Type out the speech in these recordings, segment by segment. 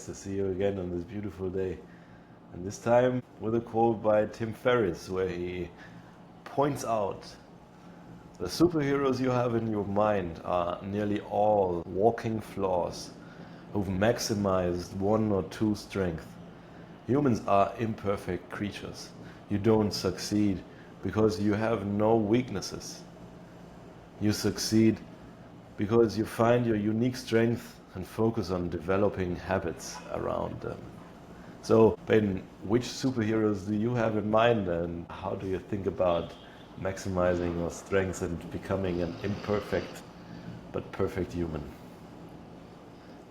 to see you again on this beautiful day. And this time with a quote by Tim Ferriss, where he points out the superheroes you have in your mind are nearly all walking flaws who've maximized one or two strengths. Humans are imperfect creatures. You don't succeed because you have no weaknesses. You succeed because you find your unique strength and focus on developing habits around them. So, Ben, which superheroes do you have in mind, and how do you think about maximizing your strengths and becoming an imperfect but perfect human?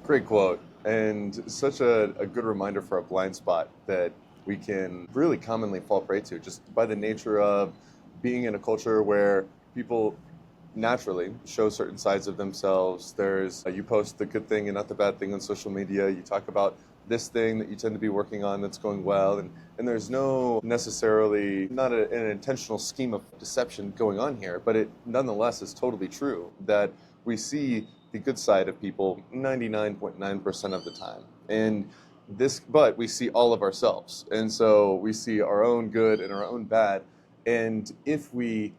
Great quote, and such a good reminder for a blind spot that we can really commonly fall prey to just by the nature of being in a culture where people naturally show certain sides of themselves. You post the good thing and not the bad thing on social media. You talk about this thing that you tend to be working on that's going well, and there's no necessarily not an intentional scheme of deception going on here, but it nonetheless is totally true that we see the good side of people 99.9% of the time. But we see all of ourselves. And so we see our own good and our own bad. And if we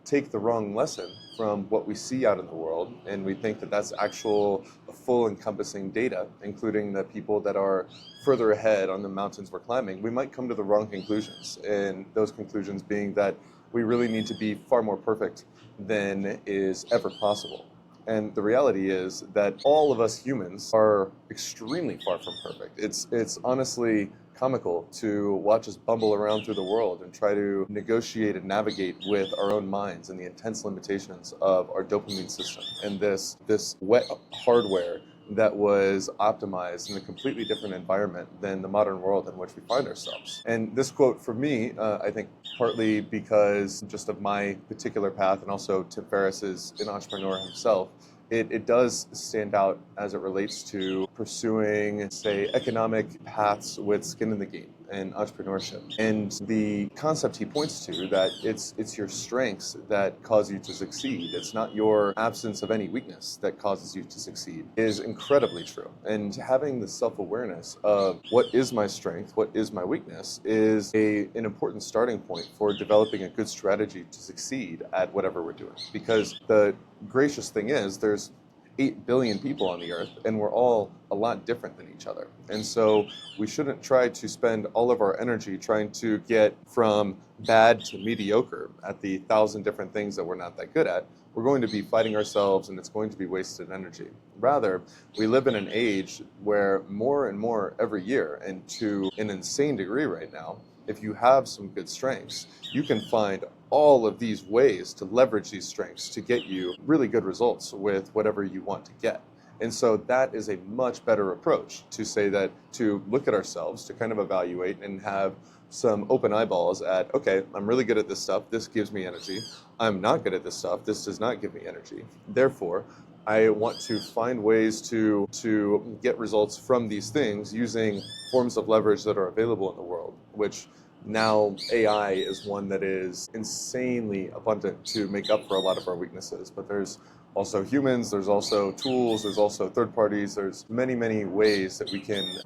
take the wrong lesson from what we see out in the world, and we think that that's actual full encompassing data, including the people that are further ahead on the mountains we're climbing, we might come to the wrong conclusions. And those conclusions being that we really need to be far more perfect than is ever possible. And the reality is that all of us humans are extremely far from perfect. It's honestly comical to watch us bumble around through the world and try to negotiate and navigate with our own minds and the intense limitations of our dopamine system and this wet hardware that was optimized in a completely different environment than the modern world in which we find ourselves. And this quote for me, I think partly because just of my particular path, and also Tim Ferriss is an entrepreneur himself, it does stand out as it relates to pursuing, say, economic paths with skin in the game and entrepreneurship. And the concept he points to, that it's your strengths that cause you to succeed, it's not your absence of any weakness that causes you to succeed, is incredibly true. And having the self-awareness of what is my strength, what is my weakness, is an important starting point for developing a good strategy to succeed at whatever we're doing. Because the gracious thing is, there's 8 billion people on the earth, and we're all a lot different than each other. And so we shouldn't try to spend all of our energy trying to get from bad to mediocre at the 1,000 different things that we're not that good at. We're going to be fighting ourselves, and it's going to be wasted energy. Rather, we live in an age where more and more every year, and to an insane degree right now, if you have some good strengths, you can find all of these ways to leverage these strengths to get you really good results with whatever you want to get. And so that is a much better approach to say that, to look at ourselves, to kind of evaluate and have some open eyeballs at, okay, I'm really good at this stuff, this gives me energy. I'm not good at this stuff, this does not give me energy. Therefore, I want to find ways to get results from these things using forms of leverage that are available in the world, which now AI is one that is insanely abundant to make up for a lot of our weaknesses. But there's also humans, there's also tools, there's also third parties, there's many, many ways that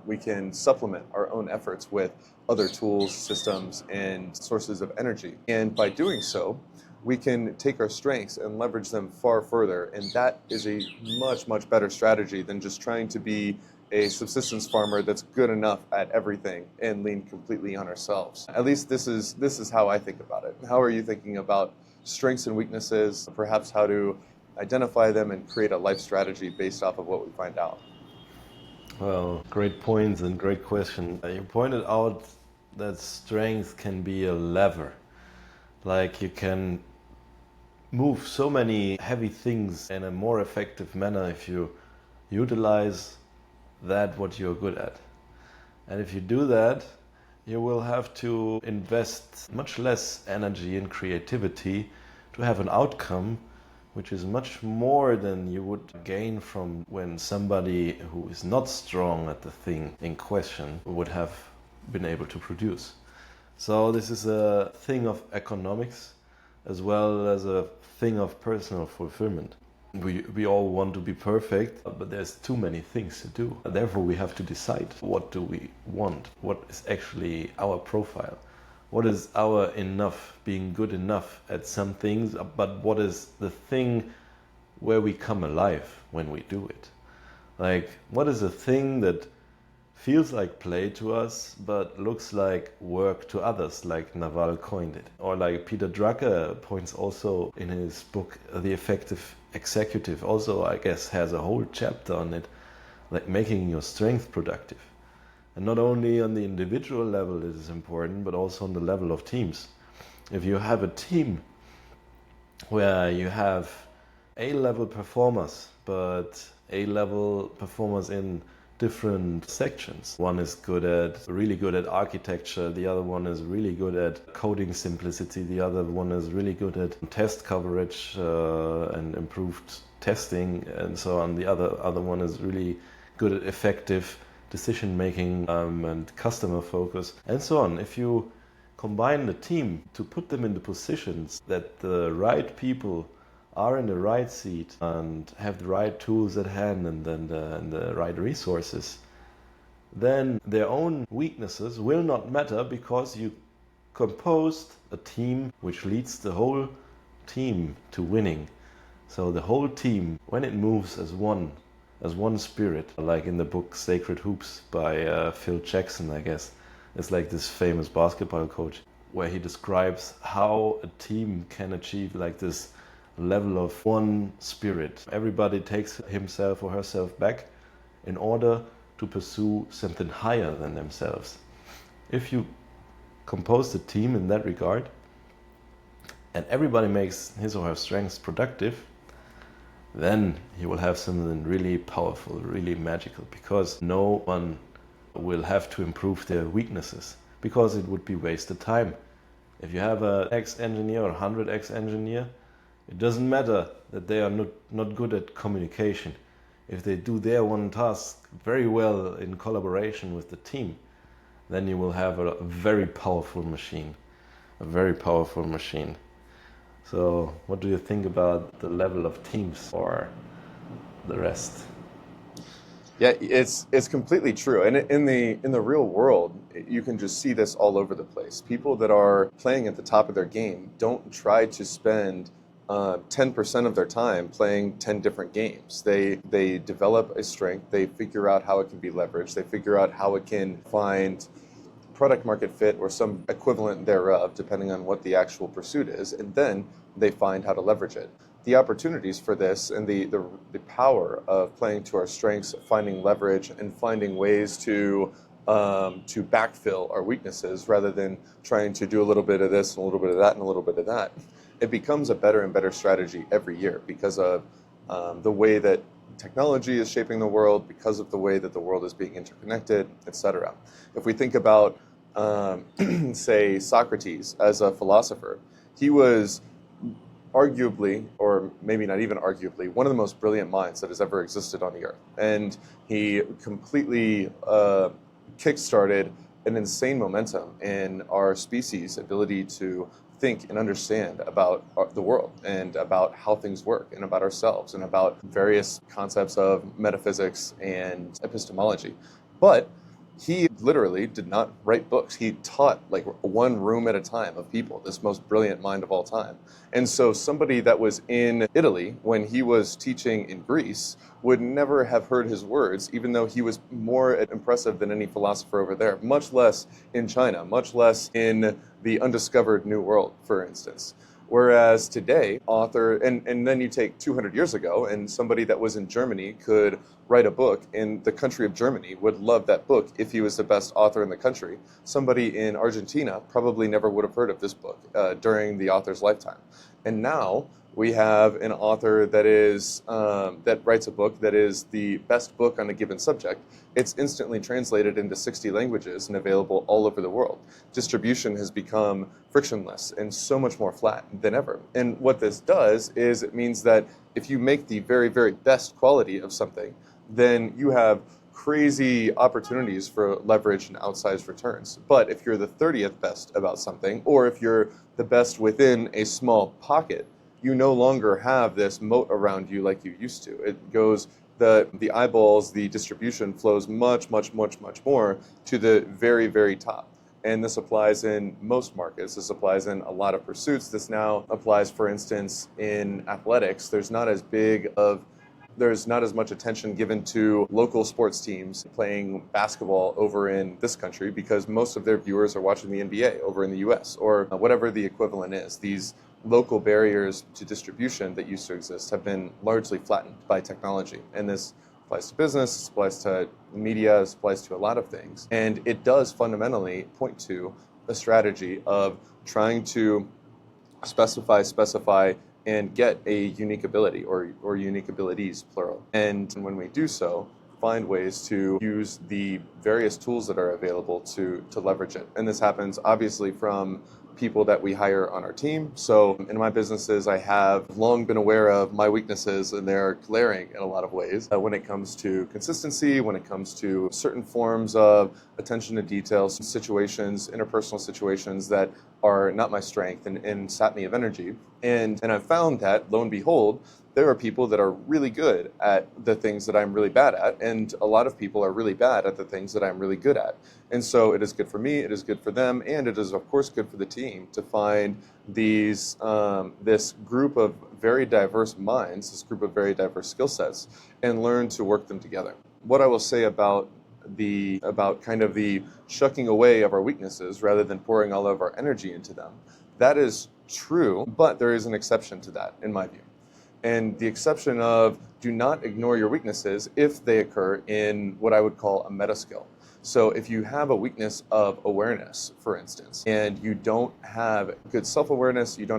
we can supplement our own efforts with other tools, systems, and sources of energy. And by doing so, we can take our strengths and leverage them far further. And that is a much, much better strategy than just trying to be a subsistence farmer that's good enough at everything and lean completely on ourselves. At least this is how I think about it. How are you thinking about strengths and weaknesses, perhaps how to identify them and create a life strategy based off of what we find out? Well, great points and great question. You pointed out that strength can be a lever. Like you can move so many heavy things in a more effective manner if you utilize that what you're good at. And if you do that, you will have to invest much less energy and creativity to have an outcome which is much more than you would gain from when somebody who is not strong at the thing in question would have been able to produce. So this is a thing of economics as well as a thing of personal fulfillment. We all want to be perfect, but there's too many things to do. Therefore, we have to decide, what do we want? What is actually our profile? What is our enough, being good enough at some things, but what is the thing where we come alive when we do it? Like, what is a thing that feels like play to us, but looks like work to others, like Naval coined it? Or like Peter Drucker points also in his book, The Effective Executive, also, I guess, has a whole chapter on it, like making your strength productive. And not only on the individual level it is important, but also on the level of teams. If you have a team where you have A-level performers, but A-level performers in different sections. One is really good at architecture, the other one is really good at coding simplicity, the other one is really good at test coverage and improved testing and so on. The other one is really good at effective decision making and customer focus and so on. If you combine the team to put them in the positions that the right people are in the right seat and have the right tools at hand and the right resources, then their own weaknesses will not matter, because you composed a team which leads the whole team to winning. So the whole team, when it moves as one spirit, like in the book Sacred Hoops by Phil Jackson, I guess, it's like this famous basketball coach, where he describes how a team can achieve like this level of one spirit. Everybody takes himself or herself back in order to pursue something higher than themselves. If you compose the team in that regard, and everybody makes his or her strengths productive, then you will have something really powerful, really magical, because no one will have to improve their weaknesses, because it would be wasted time. If you have an ex-engineer or 100 ex-engineer, it doesn't matter that they are not good at communication. If they do their one task very well in collaboration with the team, then you will have a very powerful machine. A very powerful machine. So what do you think about the level of teams or the rest? Yeah, it's completely true. And in the real world, you can just see this all over the place. People that are playing at the top of their game don't try to spend 10% of their time playing 10 different games. They develop a strength, they figure out how it can be leveraged, they figure out how it can find product market fit or some equivalent thereof, depending on what the actual pursuit is, and then they find how to leverage it. The opportunities for this and the power of playing to our strengths, finding leverage, and finding ways to backfill our weaknesses rather than trying to do a little bit of this and a little bit of that and a little bit of that. It becomes a better and better strategy every year because of the way that technology is shaping the world, because of the way that the world is being interconnected, etc. If we think about, say, Socrates as a philosopher, he was arguably, or maybe not even arguably, one of the most brilliant minds that has ever existed on the earth. And he completely kick-started an insane momentum in our species' ability to think and understand about the world and about how things work and about ourselves and about various concepts of metaphysics and epistemology. But he literally did not write books. He taught like one room at a time of people, this most brilliant mind of all time. And so somebody that was in Italy when he was teaching in Greece would never have heard his words, even though he was more impressive than any philosopher over there, much less in China, much less in the undiscovered New World, for instance. Whereas today, and then you take 200 years ago, and somebody that was in Germany could write a book in the country of Germany, would love that book if he was the best author in the country. Somebody in Argentina probably never would have heard of this book during the author's lifetime. And now we have an author that writes a book that is the best book on a given subject. It's instantly translated into 60 languages and available all over the world. Distribution has become frictionless and so much more flat than ever. And what this does is it means that if you make the very, very best quality of something, then you have crazy opportunities for leverage and outsized returns. But if you're the 30th best about something, or if you're the best within a small pocket, you no longer have this moat around you like you used to. It goes, the eyeballs, the distribution flows much, much, much, much more to the very, very top. And this applies in most markets. This applies in a lot of pursuits. This now applies, for instance, in athletics. There's not as much attention given to local sports teams playing basketball over in this country because most of their viewers are watching the NBA over in the US or whatever the equivalent is. These local barriers to distribution that used to exist have been largely flattened by technology. And this applies to business, it applies to media, it applies to a lot of things. And it does fundamentally point to a strategy of trying to specify, and get a unique ability or unique abilities, plural. And when we do so, find ways to use the various tools that are available to leverage it. And this happens obviously from people that we hire on our team. So in my businesses, I have long been aware of my weaknesses, and they're glaring in a lot of ways when it comes to consistency, when it comes to certain forms of attention to details, situations, interpersonal situations that are not my strength and sap me of energy. And I've found that, lo and behold, there are people that are really good at the things that I'm really bad at, and a lot of people are really bad at the things that I'm really good at. And so it is good for me, it is good for them, and it is of course good for the team to find this group of very diverse minds, this group of very diverse skill sets, and learn to work them together. What I will say about kind of the shucking away of our weaknesses rather than pouring all of our energy into them, that is true, but there is an exception to that in my view. And the exception of do not ignore your weaknesses if they occur in what I would call a meta skill. So if you have a weakness of awareness, for instance, and you don't have good self-awareness, you're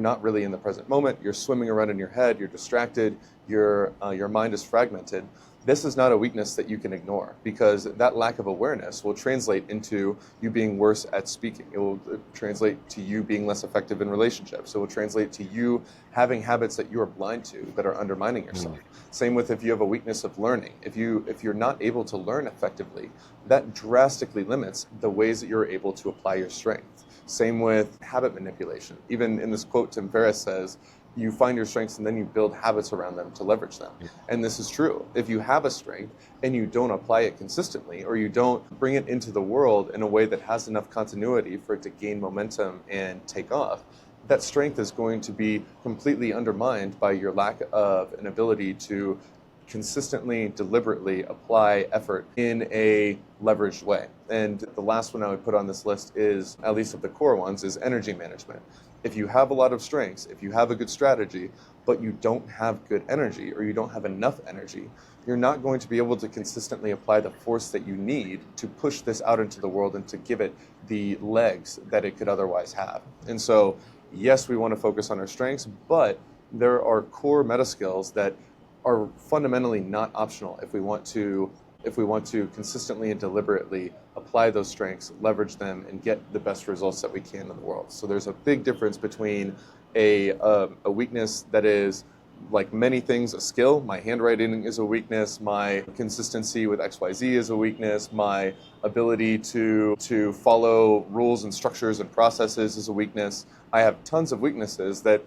not really in the present moment, you're swimming around in your head, you're distracted, your mind is fragmented, this is not a weakness that you can ignore, because that lack of awareness will translate into you being worse at speaking. It will translate to you being less effective in relationships. It will translate to you having habits that you are blind to that are undermining yourself. Same with if you have a weakness of learning. If you're not able to learn effectively, that drastically limits the ways that you're able to apply your strength. Same with habit manipulation. Even in this quote, Tim Ferriss says, you find your strengths and then you build habits around them to leverage them. And this is true. If you have a strength and you don't apply it consistently, or you don't bring it into the world in a way that has enough continuity for it to gain momentum and take off, that strength is going to be completely undermined by your lack of an ability to consistently, deliberately apply effort in a leveraged way. And the last one I would put on this list is, at least of the core ones, is energy management. If you have a lot of strengths, if you have a good strategy, but you don't have good energy or you don't have enough energy, you're not going to be able to consistently apply the force that you need to push this out into the world and to give it the legs that it could otherwise have. And so, yes, we want to focus on our strengths, but there are core meta skills that are fundamentally not optional if we want to consistently and deliberately apply those strengths, leverage them, and get the best results that we can in the world. So there's a big difference between a weakness that is, like many things, a skill. My handwriting is a weakness. My consistency with XYZ is a weakness. My ability to follow rules and structures and processes is a weakness. I have tons of weaknesses that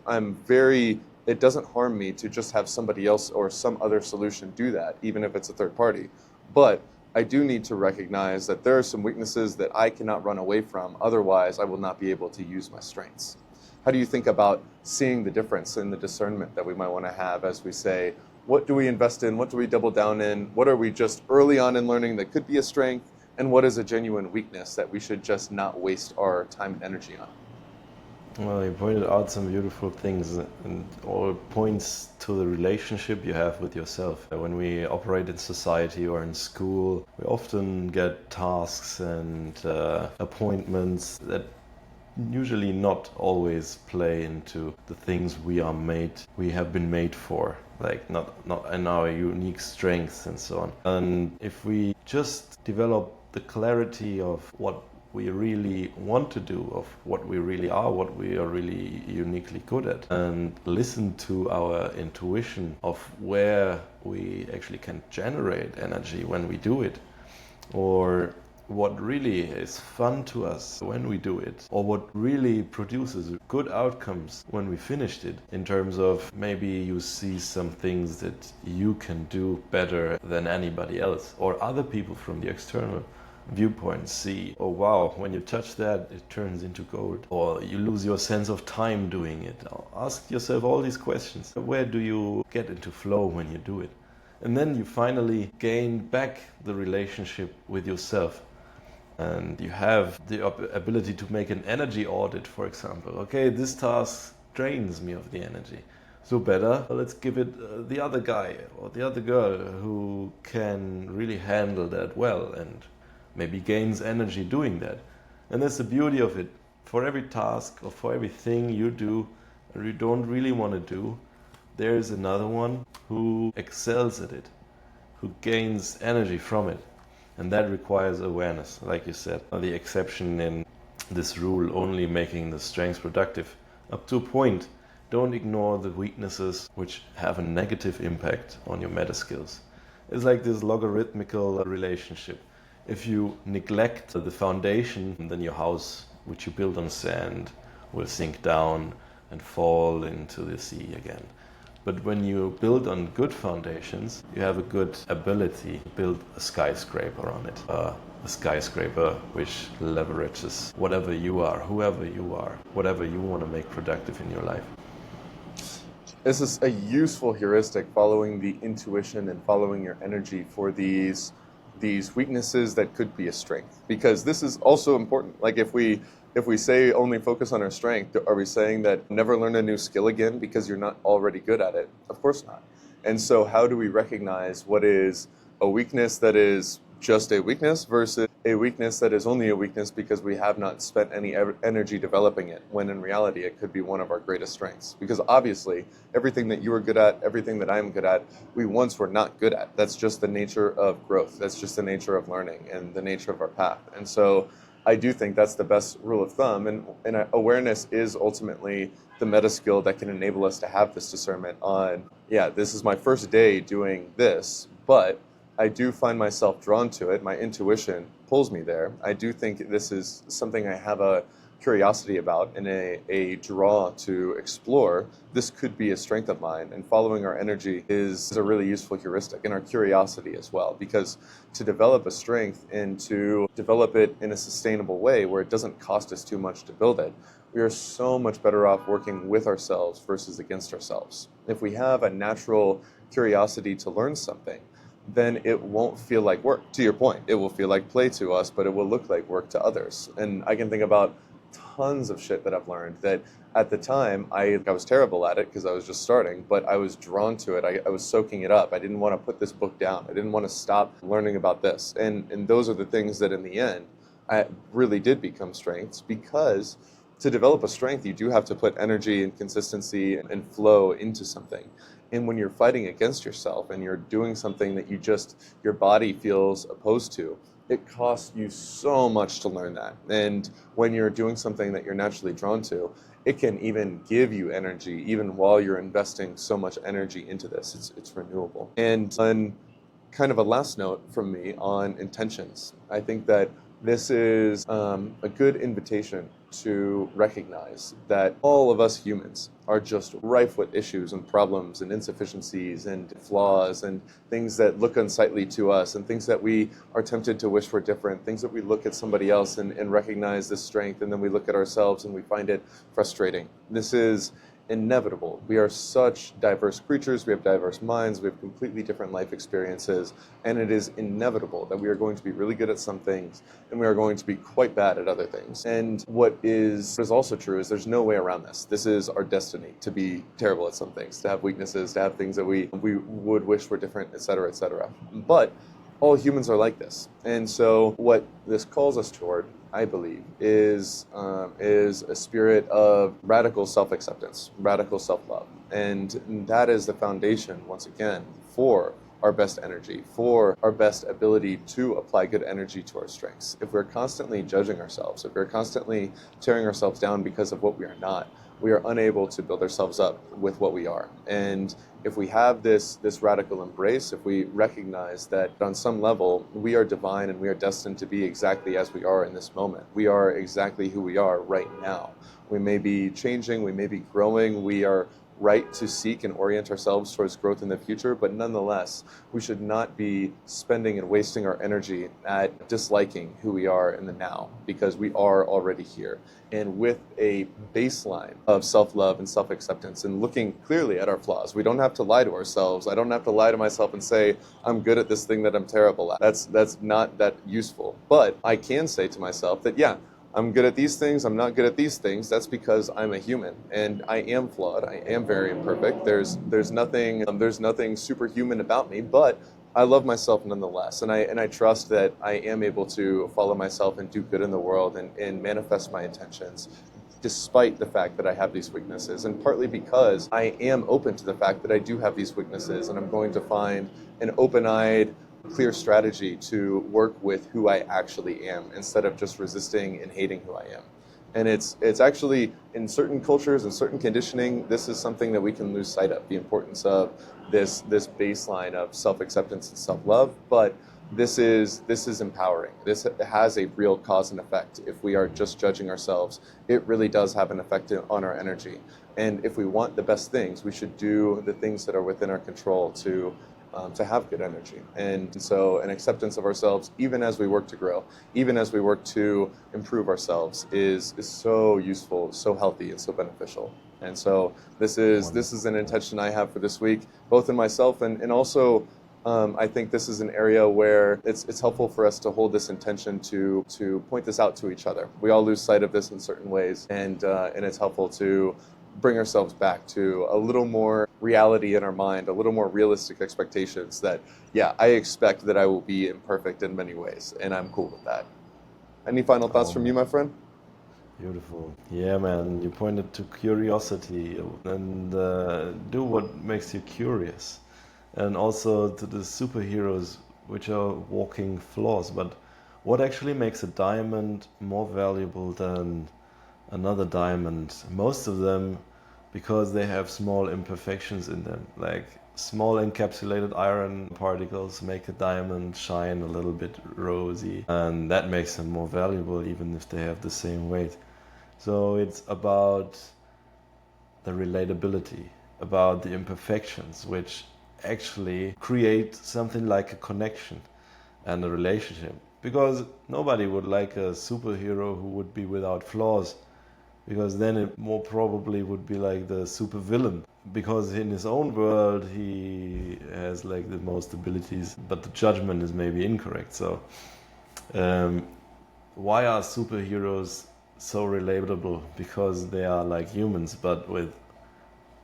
it doesn't harm me to just have somebody else or some other solution do that, even if it's a third party. But I do need to recognize that there are some weaknesses that I cannot run away from, otherwise I will not be able to use my strengths. How do you think about seeing the difference in the discernment that we might want to have as we say, what do we invest in, what do we double down in, what are we just early on in learning that could be a strength, and what is a genuine weakness that we should just not waste our time and energy on? Well, you pointed out some beautiful things, and all points to the relationship you have with yourself. When we operate in society or in school, we often get tasks and appointments that usually not always play into the things we have been made for, like not in our unique strengths and so on. And if we just develop the clarity of what we really want to do, of what we really are, what we are really uniquely good at, and listen to our intuition of where we actually can generate energy when we do it, or what really is fun to us when we do it, or what really produces good outcomes when we finished it, in terms of maybe you see some things that you can do better than anybody else, or other people from the external viewpoint see, oh wow, when you touch that it turns into gold, or you lose your sense of time doing it. Ask yourself all these questions. Where do you get into flow when you do it? And then you finally gain back the relationship with yourself. And you have the ability to make an energy audit, for example. Okay, this task drains me of the energy. So better, let's give it the other guy or the other girl who can really handle that well and maybe gains energy doing that. And that's the beauty of it. For every task or for everything you do or you don't really want to do, there's another one who excels at it, who gains energy from it. And that requires awareness, like you said. The exception in this rule only making the strengths productive up to a point. Don't ignore the weaknesses which have a negative impact on your meta skills. It's like this logarithmical relationship. If you neglect the foundation, then your house, which you build on sand, will sink down and fall into the sea again. But when you build on good foundations, you have a good ability to build a skyscraper on it. A skyscraper which leverages whatever you are, whoever you are, whatever you want to make productive in your life. This is a useful heuristic, following the intuition and following your energy for these weaknesses that could be a strength. Because this is also important. Like if we say only focus on our strength, are we saying that never learn a new skill again because you're not already good at it? Of course not. And so how do we recognize what is a weakness that is just a weakness versus a weakness that is only a weakness because we have not spent any energy developing it, when in reality it could be one of our greatest strengths? Because obviously everything that you are good at, everything that I'm good at, we once were not good at. That's just the nature of growth. That's just the nature of learning and the nature of our path. And so I do think that's the best rule of thumb, and awareness is ultimately the meta skill that can enable us to have this discernment on, yeah, this is my first day doing this, but I do find myself drawn to it. My intuition pulls me there. I do think this is something I have a curiosity about and a draw to explore. This could be a strength of mine, and following our energy is a really useful heuristic, and our curiosity as well, because to develop a strength and to develop it in a sustainable way where it doesn't cost us too much to build it, we are so much better off working with ourselves versus against ourselves. If we have a natural curiosity to learn something, then it won't feel like work. To your point, it will feel like play to us, but it will look like work to others. And I can think about tons of shit that I've learned that at the time I was terrible at it because I was just starting, but I was drawn to it. I was soaking it up. I didn't want to put this book down. I didn't want to stop learning about this. And those are the things that in the end I really did become strengths, because to develop a strength, you do have to put energy and consistency and flow into something. And when you're fighting against yourself and you're doing something that your body feels opposed to, it costs you so much to learn that. And when you're doing something that you're naturally drawn to, it can even give you energy, even while you're investing so much energy into this. It's renewable. And on kind of a last note from me on intentions, I think that this is a good invitation to recognize that all of us humans are just rife with issues and problems and insufficiencies and flaws and things that look unsightly to us and things that we are tempted to wish were different, things that we look at somebody else and recognize this strength, and then we look at ourselves and we find it frustrating. This is inevitable. We are such diverse creatures, we have diverse minds, we have completely different life experiences, and it is inevitable that we are going to be really good at some things and we are going to be quite bad at other things. And what is also true is there's no way around this. This is our destiny, to be terrible at some things, to have weaknesses, to have things that we would wish were different, etc., etc. But all humans are like this. And so what this calls us toward, I believe, is a spirit of radical self-acceptance, radical self-love. And that is the foundation, once again, for our best energy, for our best ability to apply good energy to our strengths. If we're constantly judging ourselves, if we're constantly tearing ourselves down because of what we are not, we are unable to build ourselves up with what we are. And if we have this radical embrace, if we recognize that on some level we are divine and we are destined to be exactly as we are in this moment, we are exactly who we are right now. We may be changing, we may be growing, we are right to seek and orient ourselves towards growth in the future, but nonetheless, we should not be spending and wasting our energy at disliking who we are in the now, because we are already here. And with a baseline of self-love and self-acceptance and looking clearly at our flaws, we don't have to lie to ourselves. I don't have to lie to myself and say, I'm good at this thing that I'm terrible at. That's not that useful. But I can say to myself that, yeah, I'm good at these things, I'm not good at these things. That's because I'm a human and I am flawed. I am very imperfect. There's nothing superhuman about me, but I love myself nonetheless. And I trust that I am able to follow myself and do good in the world and manifest my intentions despite the fact that I have these weaknesses, and partly because I am open to the fact that I do have these weaknesses, and I'm going to find an open-eyed, clear strategy to work with who I actually am instead of just resisting and hating who I am. And it's actually, in certain cultures and certain conditioning, this is something that we can lose sight of, the importance of this baseline of self-acceptance and self-love. But this is empowering. This has a real cause and effect. If we are just judging ourselves, it really does have an effect on our energy. And if we want the best things, we should do the things that are within our control to have good energy. And so an acceptance of ourselves, even as we work to grow, even as we work to improve ourselves, is so useful, so healthy, and so beneficial. And so this is an intention I have for this week, both in myself and also I think this is an area where it's helpful for us to hold this intention to point this out to each other. We all lose sight of this in certain ways, and it's helpful to bring ourselves back to a little more reality in our mind, a little more realistic expectations that, yeah, I expect that I will be imperfect in many ways, and I'm cool with that. Any final thoughts from you, my friend? Beautiful. Yeah, man, you pointed to curiosity and do what makes you curious. And also to the superheroes, which are walking flaws. But what actually makes a diamond more valuable than another diamond? Most of them, because they have small imperfections in them, like small encapsulated iron particles make a diamond shine a little bit rosy, and that makes them more valuable even if they have the same weight. So it's about the relatability, about the imperfections, which actually create something like a connection and a relationship. Because nobody would like a superhero who would be without flaws, because then it more probably would be like the supervillain. Because in his own world he has like the most abilities, but the judgment is maybe incorrect. So why are superheroes so relatable? Because they are like humans, but with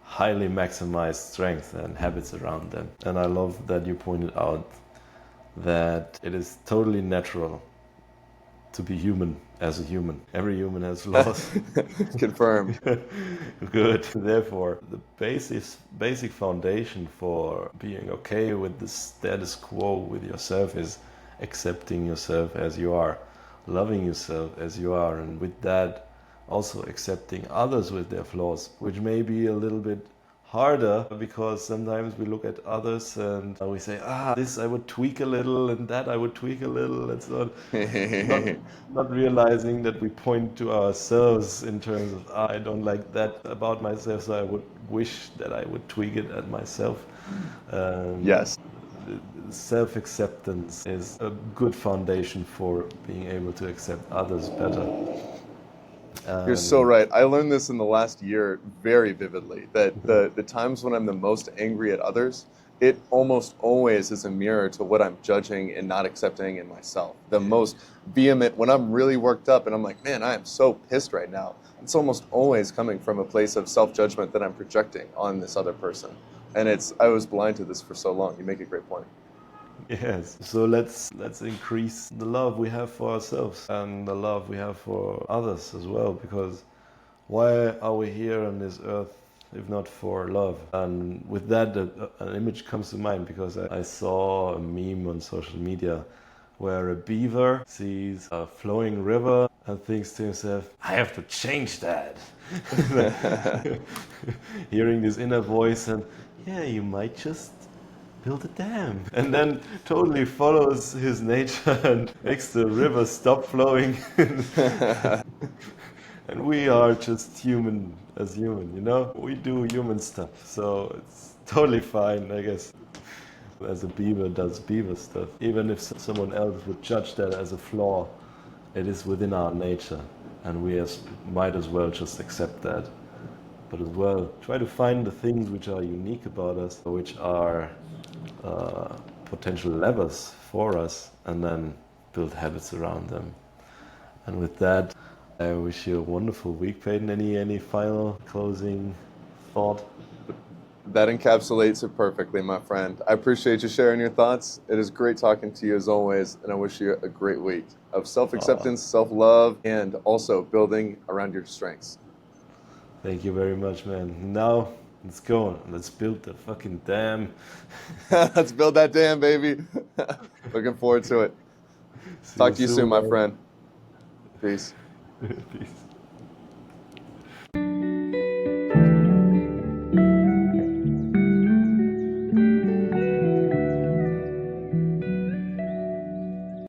highly maximized strength and habits around them. And I love that you pointed out that it is totally natural to be human as a human. Every human has flaws. Confirmed. Good. Therefore, the basic foundation for being okay with the status quo with yourself is accepting yourself as you are, loving yourself as you are, and with that also accepting others with their flaws, which may be a little bit harder because sometimes we look at others and we say, this I would tweak a little and that I would tweak a little. It's not realizing that we point to ourselves in terms of, I don't like that about myself, so I would wish that I would tweak it at myself. Yes. Self-acceptance is a good foundation for being able to accept others better. You're so right. I learned this in the last year very vividly, that the times when I'm the most angry at others, it almost always is a mirror to what I'm judging and not accepting in myself. The most vehement, when I'm really worked up and I'm like, man, I am so pissed right now, it's almost always coming from a place of self-judgment that I'm projecting on this other person. And I was blind to this for so long. You make a great point. Yes. So let's increase the love we have for ourselves and the love we have for others as well, because why are we here on this earth if not for love? And with that, an image comes to mind because I saw a meme on social media where a beaver sees a flowing river and thinks to himself, I have to change that. Hearing this inner voice and, yeah, you might just build a dam. And then totally follows his nature and makes the river stop flowing. And we are just human as human, you know? We do human stuff, so it's totally fine, I guess. As a beaver does beaver stuff. Even if someone else would judge that as a flaw, it is within our nature, and we might as well just accept that. But as well, try to find the things which are unique about us, which are potential levers for us, and then build habits around them. And with that, I wish you a wonderful week, Peyton. Any final closing thought? That encapsulates it perfectly, my friend. I appreciate you sharing your thoughts. It is great talking to you as always, and I wish you a great week of self-acceptance, self-love, and also building around your strengths. Thank you very much, man. Now, let's go. Let's build the fucking dam. Let's build that dam, baby. Looking forward to it. Talk to you soon, my friend. Peace. Peace.